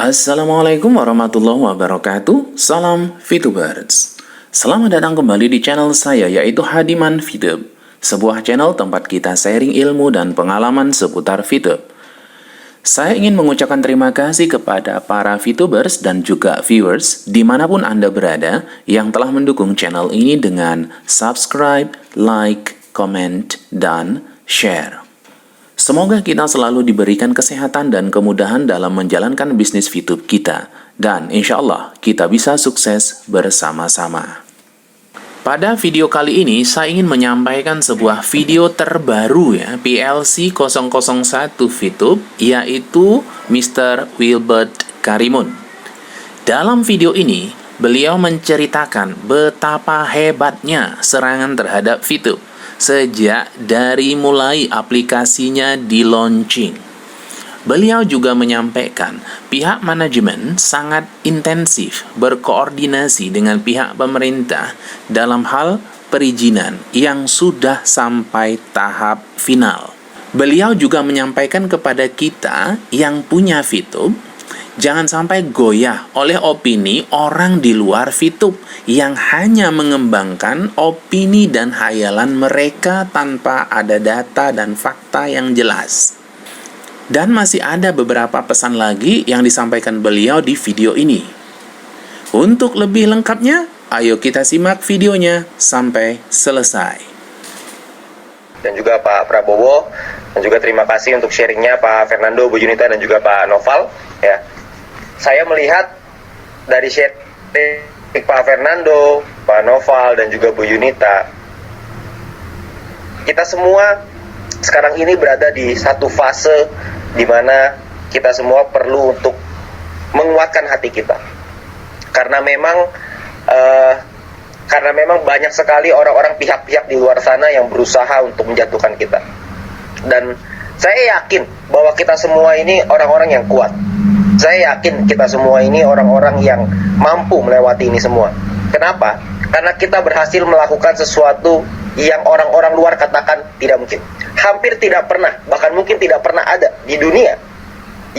Assalamualaikum warahmatullahi wabarakatuh. Salam VTubers. Selamat datang kembali di channel saya, yaitu Hadiman VTube, sebuah channel tempat kita sharing ilmu dan pengalaman seputar VTube. Saya ingin mengucapkan terima kasih kepada para VTubers dan juga viewers dimanapun Anda berada yang telah mendukung channel ini dengan subscribe, like, comment, dan share. Semoga kita selalu diberikan kesehatan dan kemudahan dalam menjalankan bisnis VTube kita. Dan insya Allah kita bisa sukses bersama-sama. Pada video kali ini saya ingin menyampaikan sebuah video terbaru ya, PLC 001 VTube, yaitu Mr. Wilbert Karimun. Dalam video ini, beliau menceritakan betapa hebatnya serangan terhadap VTube sejak dari mulai aplikasinya di launching. Beliau juga menyampaikan pihak manajemen sangat intensif berkoordinasi dengan pihak pemerintah dalam hal perizinan yang sudah sampai tahap final. Beliau juga menyampaikan kepada kita yang punya VTube, jangan sampai goyah oleh opini orang di luar VTube yang hanya mengembangkan opini dan hayalan mereka tanpa ada data dan fakta yang jelas. Dan masih ada beberapa pesan lagi yang disampaikan beliau di video ini. Untuk lebih lengkapnya, ayo kita simak videonya sampai selesai. Dan juga Pak Prabowo, dan juga terima kasih untuk sharingnya Pak Fernando, Bu Junita, dan juga Pak Noval. Ya, saya melihat dari sharing Pak Fernando, Pak Noval, dan juga Bu Junita, kita semua sekarang ini berada di satu fase di mana kita semua perlu untuk menguatkan hati kita, karena memang banyak sekali orang-orang pihak-pihak di luar sana yang berusaha untuk menjatuhkan kita. Dan saya yakin bahwa kita semua ini orang-orang yang kuat. Saya yakin kita semua ini orang-orang yang mampu melewati ini semua. Kenapa? Karena kita berhasil melakukan sesuatu yang orang-orang luar katakan tidak mungkin. Hampir tidak pernah, bahkan mungkin tidak pernah ada di dunia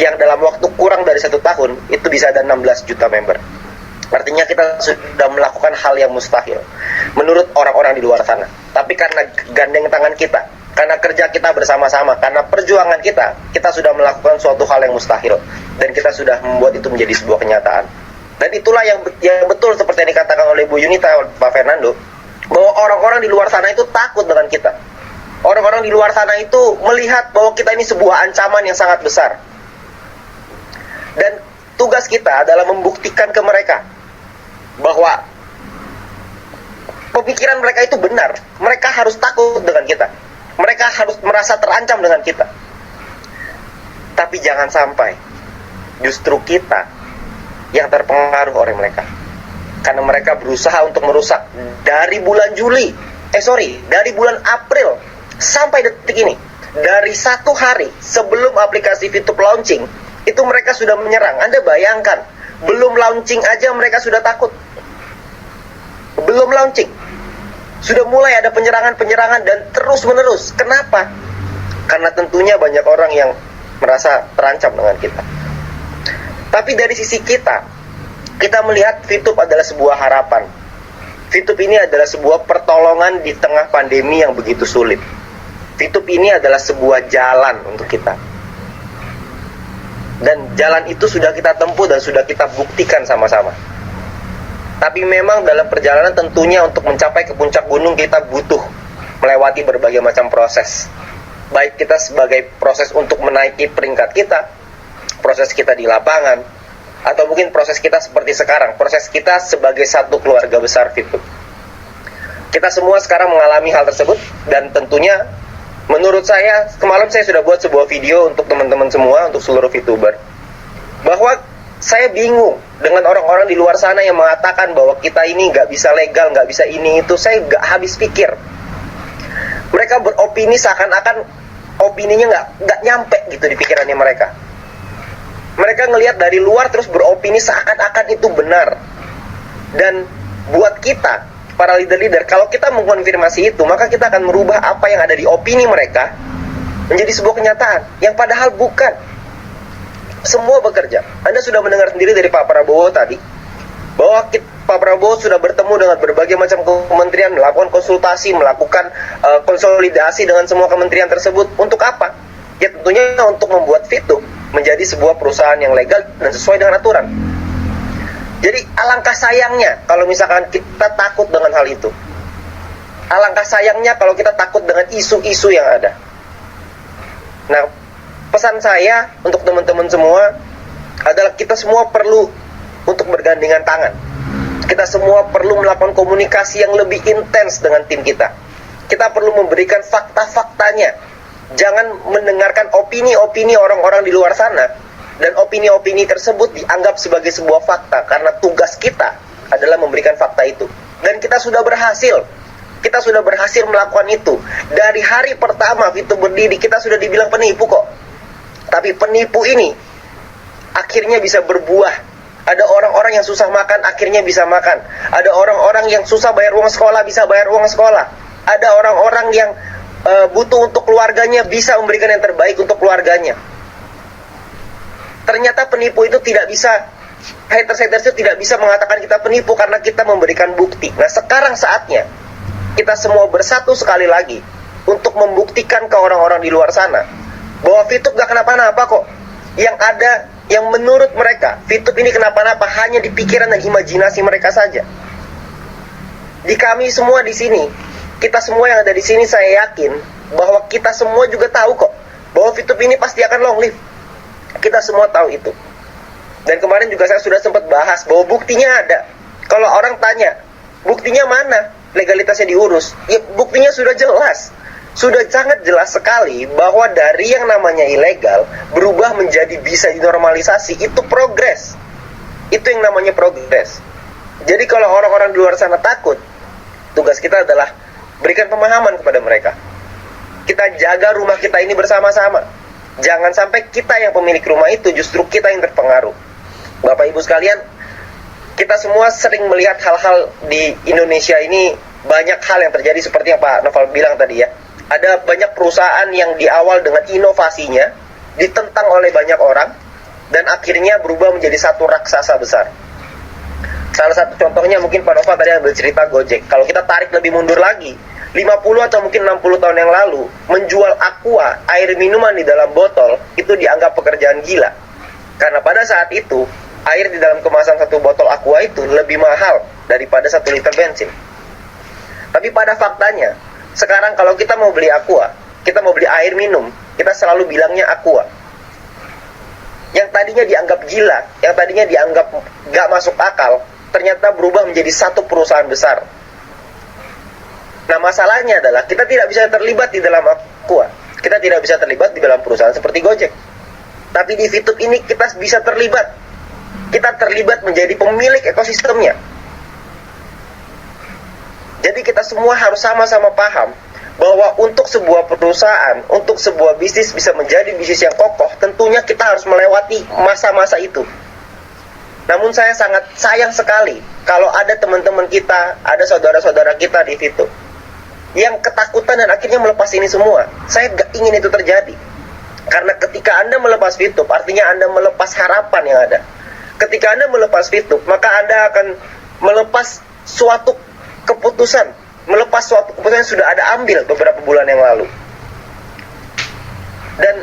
yang dalam waktu kurang dari 1 tahun itu bisa ada 16 juta member. Artinya kita sudah melakukan hal yang mustahil menurut orang-orang di luar sana. Tapi karena gandeng tangan kita, karena kerja kita bersama-sama, karena perjuangan kita sudah melakukan suatu hal yang mustahil. Dan kita sudah membuat itu menjadi sebuah kenyataan. Dan itulah yang betul seperti yang dikatakan oleh Bu Junita, Pak Fernando, bahwa orang-orang di luar sana itu takut dengan kita. Orang-orang di luar sana itu melihat bahwa kita ini sebuah ancaman yang sangat besar. Dan tugas kita adalah membuktikan ke mereka bahwa pemikiran mereka itu benar. Mereka harus takut dengan kita. Mereka harus merasa terancam dengan kita. Tapi jangan sampai justru kita yang terpengaruh oleh mereka, karena mereka berusaha untuk merusak dari bulan dari bulan April sampai detik ini. Dari 1 hari sebelum aplikasi VTube launching, itu mereka sudah menyerang. Anda bayangkan, belum launching aja mereka sudah takut. Belum launching sudah mulai ada penyerangan-penyerangan dan terus menerus. Kenapa? Karena tentunya banyak orang yang merasa terancam dengan kita. Tapi dari sisi kita melihat VTube adalah sebuah harapan. VTube ini adalah sebuah pertolongan di tengah pandemi yang begitu sulit. VTube ini adalah sebuah jalan untuk kita. Dan jalan itu sudah kita tempuh dan sudah kita buktikan sama-sama. Tapi memang dalam perjalanan tentunya untuk mencapai ke puncak gunung kita butuh melewati berbagai macam proses. Baik kita sebagai proses untuk menaiki peringkat kita, proses kita di lapangan, atau mungkin proses kita seperti sekarang, proses kita sebagai satu keluarga besar VTube. Kita semua sekarang mengalami hal tersebut, dan tentunya menurut saya, kemarin saya sudah buat sebuah video untuk teman-teman semua, untuk seluruh VTuber, bahwa saya bingung dengan orang-orang di luar sana yang mengatakan bahwa kita ini nggak bisa legal, nggak bisa ini itu. Saya nggak habis pikir. Mereka beropini seakan-akan opininya nggak nyampe gitu di pikirannya mereka. Mereka ngelihat dari luar terus beropini seakan-akan itu benar. Dan buat kita, para leader-leader, kalau kita mengkonfirmasi itu, maka kita akan merubah apa yang ada di opini mereka menjadi sebuah kenyataan, yang padahal bukan. Semua bekerja. Anda sudah mendengar sendiri dari Pak Prabowo tadi, bahwa Pak Prabowo sudah bertemu dengan berbagai macam kementerian, melakukan konsultasi, melakukan konsolidasi dengan semua kementerian tersebut. Untuk apa? Ya tentunya untuk membuat Fitup menjadi sebuah perusahaan yang legal dan sesuai dengan aturan. Jadi alangkah sayangnya kalau misalkan kita takut dengan hal itu. Alangkah sayangnya kalau kita takut dengan isu-isu yang ada. Nah, pesan saya untuk teman-teman semua adalah kita semua perlu untuk bergandengan tangan. Kita semua perlu melakukan komunikasi yang lebih intens dengan tim kita. Kita perlu memberikan fakta-faktanya. Jangan mendengarkan opini-opini orang-orang di luar sana, dan opini-opini tersebut dianggap sebagai sebuah fakta, karena tugas kita adalah memberikan fakta itu. Dan kita sudah berhasil. Kita sudah berhasil melakukan itu. Dari hari pertama Fitup berdiri, kita sudah dibilang penipu kok. Tapi penipu ini akhirnya bisa berbuah. Ada orang-orang yang susah makan, akhirnya bisa makan. Ada orang-orang yang susah bayar uang sekolah, bisa bayar uang sekolah. Ada orang-orang yang butuh untuk keluarganya, bisa memberikan yang terbaik untuk keluarganya. Ternyata penipu itu tidak bisa, haters-haters itu tidak bisa mengatakan kita penipu, karena kita memberikan bukti. Nah, sekarang saatnya kita semua bersatu sekali lagi untuk membuktikan ke orang-orang di luar sana bahwa Fitup gak kenapa-napa kok. Yang ada, yang menurut mereka Fitup ini kenapa-napa hanya di pikiran dan imajinasi mereka saja. Di kami semua di sini, kita semua yang ada di sini, saya yakin bahwa kita semua juga tahu kok bahwa Fitup ini pasti akan long live. Kita semua tahu itu. Dan kemarin juga saya sudah sempat bahas bahwa buktinya ada. Kalau orang tanya, buktinya mana? Legalitasnya diurus. Ya, buktinya sudah jelas. Sudah sangat jelas sekali bahwa dari yang namanya ilegal berubah menjadi bisa dinormalisasi. Itu progres. Itu yang namanya progres. Jadi kalau orang-orang di luar sana takut, tugas kita adalah berikan pemahaman kepada mereka. Kita jaga rumah kita ini bersama-sama. Jangan sampai kita yang pemilik rumah itu justru kita yang terpengaruh. Bapak Ibu sekalian, kita semua sering melihat hal-hal di Indonesia ini, banyak hal yang terjadi seperti yang Pak Novel bilang tadi ya. Ada banyak perusahaan yang di awal dengan inovasinya ditentang oleh banyak orang dan akhirnya berubah menjadi satu raksasa besar. Salah satu contohnya mungkin Pak Novel tadi ambil cerita Gojek. Kalau kita tarik lebih mundur lagi, 50 atau mungkin 60 tahun yang lalu, menjual aqua, air minuman di dalam botol, itu dianggap pekerjaan gila. Karena pada saat itu, air di dalam kemasan satu botol aqua itu lebih mahal daripada 1 liter bensin. Tapi pada faktanya, sekarang kalau kita mau beli aqua, kita mau beli air minum, kita selalu bilangnya aqua. Yang tadinya dianggap gila, yang tadinya dianggap gak masuk akal, ternyata berubah menjadi satu perusahaan besar. Nah, masalahnya adalah kita tidak bisa terlibat di dalam aqua. Kita tidak bisa terlibat di dalam perusahaan seperti Gojek. Tapi di Fitup ini kita bisa terlibat. Kita terlibat menjadi pemilik ekosistemnya. Jadi kita semua harus sama-sama paham bahwa untuk sebuah perusahaan, untuk sebuah bisnis bisa menjadi bisnis yang kokoh, tentunya kita harus melewati masa-masa itu. Namun saya sangat sayang sekali kalau ada teman-teman kita, ada saudara-saudara kita di Fitup yang ketakutan dan akhirnya melepas ini semua. Saya gak ingin itu terjadi. Karena ketika Anda melepas Fitup, artinya Anda melepas harapan yang ada. Ketika Anda melepas Fitup, maka Anda akan melepas suatu keputusan, melepas suatu keputusan yang sudah Anda ambil beberapa bulan yang lalu. Dan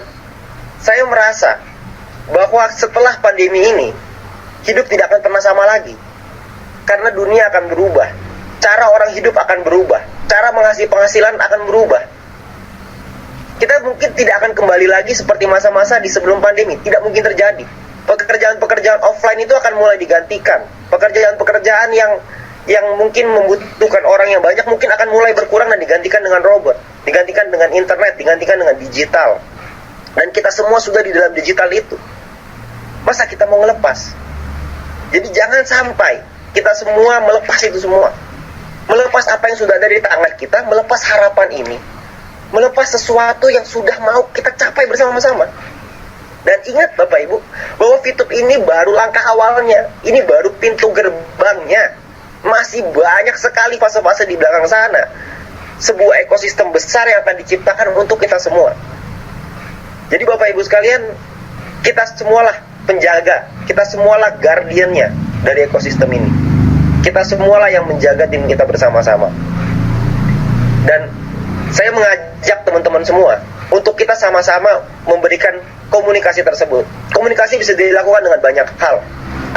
saya merasa bahwa setelah pandemi ini, hidup tidak akan pernah sama lagi. Karena dunia akan berubah. Cara orang hidup akan berubah. Cara menghasilkan penghasilan akan berubah. Kita mungkin tidak akan kembali lagi seperti masa-masa di sebelum pandemi. Tidak mungkin terjadi. Pekerjaan-pekerjaan offline itu akan mulai digantikan. Pekerjaan-pekerjaan yang mungkin membutuhkan orang yang banyak mungkin akan mulai berkurang dan digantikan dengan robot, digantikan dengan internet, digantikan dengan digital. Dan kita semua sudah di dalam digital itu. Masa kita mau ngelepas? Jadi jangan sampai kita semua melepas itu semua. Melepas apa yang sudah ada di tangan kita, melepas harapan ini, melepas sesuatu yang sudah mau kita capai bersama-sama. Dan ingat Bapak Ibu, bahwa Fitup ini baru langkah awalnya. Ini baru pintu gerbangnya. Masih banyak sekali fase-fase di belakang sana. Sebuah ekosistem besar yang akan diciptakan untuk kita semua. Jadi Bapak Ibu sekalian, Kita semualah penjaga, kita semualah guardiannya dari ekosistem ini. Kita semualah yang menjaga tim kita bersama-sama. Dan saya mengajak teman-teman semua untuk kita sama-sama memberikan komunikasi tersebut. Komunikasi bisa dilakukan dengan banyak hal.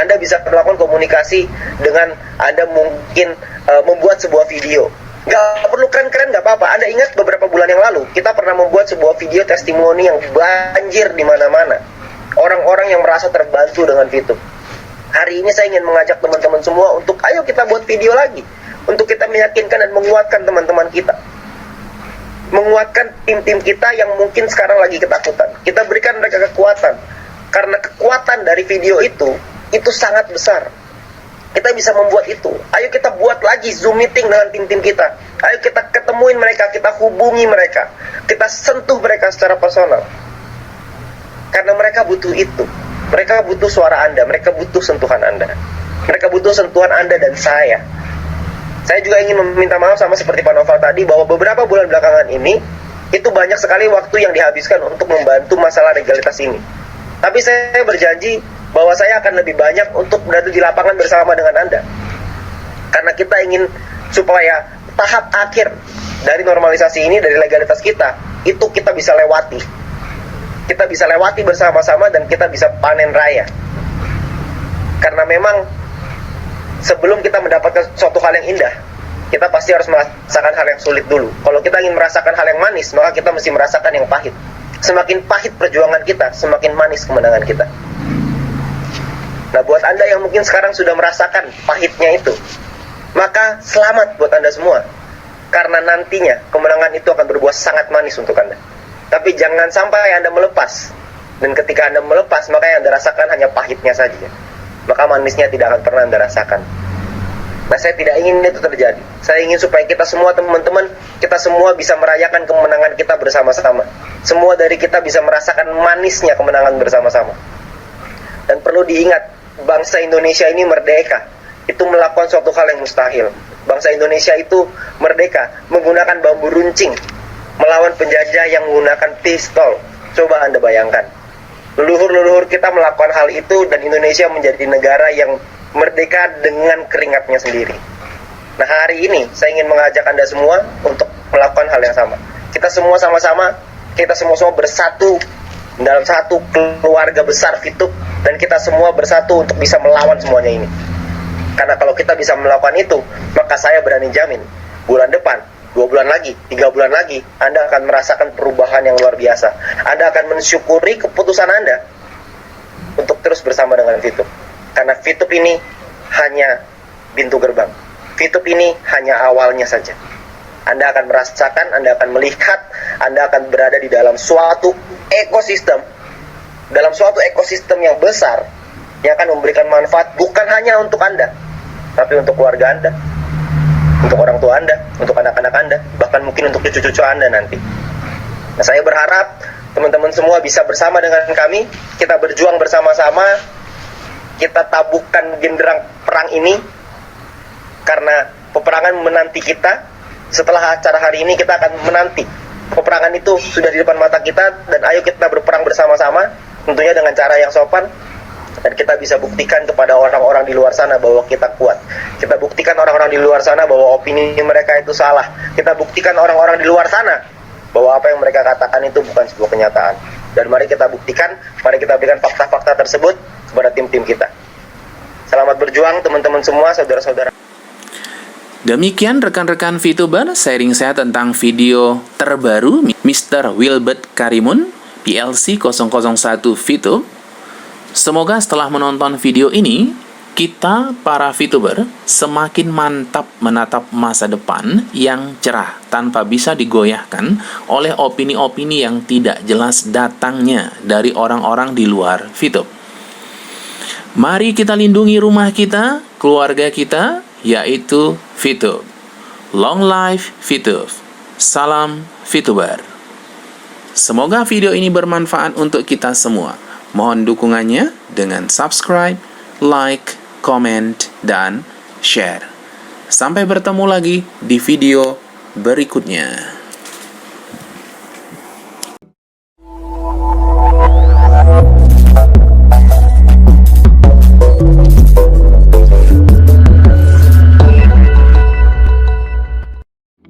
Anda bisa melakukan komunikasi dengan Anda mungkin membuat sebuah video. Gak perlu keren-keren, gak apa-apa. Anda ingat beberapa bulan yang lalu kita pernah membuat sebuah video testimoni yang banjir di mana-mana. Orang-orang yang merasa terbantu dengan VTube. Hari ini saya ingin mengajak teman-teman semua untuk ayo kita buat video lagi, untuk kita meyakinkan dan menguatkan teman-teman kita, menguatkan tim-tim kita yang mungkin sekarang lagi ketakutan. Kita berikan mereka kekuatan, karena kekuatan dari video itu sangat besar. Kita bisa membuat itu. Ayo kita buat lagi Zoom meeting dengan tim-tim kita. Ayo kita ketemuin mereka, kita hubungi mereka, kita sentuh mereka secara personal. Karena mereka butuh itu. Mereka butuh suara Anda, mereka butuh sentuhan Anda. Mereka butuh sentuhan Anda dan saya. Saya juga ingin meminta maaf sama seperti Pak Noval tadi, bahwa beberapa bulan belakangan ini itu banyak sekali waktu yang dihabiskan untuk membantu masalah legalitas ini. Tapi saya berjanji bahwa saya akan lebih banyak untuk berada di lapangan bersama dengan Anda. Karena kita ingin supaya tahap akhir dari normalisasi ini, dari legalitas kita, itu kita bisa lewati. Kita bisa lewati bersama-sama dan kita bisa panen raya. Karena memang sebelum kita mendapatkan suatu hal yang indah, kita pasti harus merasakan hal yang sulit dulu. Kalau kita ingin merasakan hal yang manis, maka kita mesti merasakan yang pahit. Semakin pahit perjuangan kita, semakin manis kemenangan kita. Nah, buat Anda yang mungkin sekarang sudah merasakan pahitnya itu, maka selamat buat Anda semua. Karena nantinya kemenangan itu akan berbuah sangat manis untuk Anda. Tapi jangan sampai Anda melepas. Dan ketika Anda melepas, maka yang Anda rasakan hanya pahitnya saja. Maka manisnya tidak akan pernah Anda rasakan. Nah, saya tidak ingin itu terjadi. Saya ingin supaya kita semua teman-teman, kita semua bisa merayakan kemenangan kita bersama-sama. Semua dari kita bisa merasakan manisnya kemenangan bersama-sama. Dan perlu diingat, bangsa Indonesia ini merdeka. Itu melakukan suatu hal yang mustahil. Bangsa Indonesia itu merdeka menggunakan bambu runcing, melawan penjajah yang menggunakan pistol. Coba Anda bayangkan. Leluhur-leluhur kita melakukan hal itu dan Indonesia menjadi negara yang merdeka dengan keringatnya sendiri. Nah, hari ini saya ingin mengajak Anda semua untuk melakukan hal yang sama. Kita semua sama-sama, kita semua bersatu dalam satu keluarga besar VTube, dan kita semua bersatu untuk bisa melawan semuanya ini. Karena kalau kita bisa melakukan itu, maka saya berani jamin bulan depan, 2 bulan lagi, 3 bulan lagi, Anda akan merasakan perubahan yang luar biasa. Anda akan mensyukuri keputusan Anda untuk terus bersama dengan VTube. Karena VTube ini hanya pintu gerbang. VTube ini hanya awalnya saja. Anda akan merasakan, Anda akan melihat, Anda akan berada di dalam suatu ekosistem. Dalam suatu ekosistem yang besar, yang akan memberikan manfaat bukan hanya untuk Anda, tapi untuk keluarga Anda, untuk orang tua Anda, untuk anak-anak Anda, bahkan mungkin untuk cucu-cucu Anda nanti. Nah, saya berharap teman-teman semua bisa bersama dengan kami, kita berjuang bersama-sama, kita tabuhkan genderang perang ini, karena peperangan menanti kita. Setelah acara hari ini kita akan menanti peperangan itu sudah di depan mata kita, dan ayo kita berperang bersama-sama, tentunya dengan cara yang sopan, dan kita bisa buktikan kepada orang-orang di luar sana bahwa kita kuat. Kita buktikan orang-orang di luar sana bahwa opini mereka itu salah. Kita buktikan orang-orang di luar sana bahwa apa yang mereka katakan itu bukan sebuah kenyataan. Dan mari kita buktikan, mari kita berikan fakta-fakta tersebut kepada tim-tim kita. Selamat berjuang teman-teman semua, saudara-saudara. Demikian rekan-rekan VTuber, sharing saya tentang video terbaru Mr. Wilbert Karimun, PLC 001 VTube. Semoga setelah menonton video ini, kita para VTuber semakin mantap menatap masa depan yang cerah tanpa bisa digoyahkan oleh opini-opini yang tidak jelas datangnya dari orang-orang di luar VTube. Mari kita lindungi rumah kita, keluarga kita, yaitu VTube. Long life VTube. Salam VTuber. Semoga video ini bermanfaat untuk kita semua. Mohon dukungannya dengan subscribe, like, comment, dan share. Sampai bertemu lagi di video berikutnya.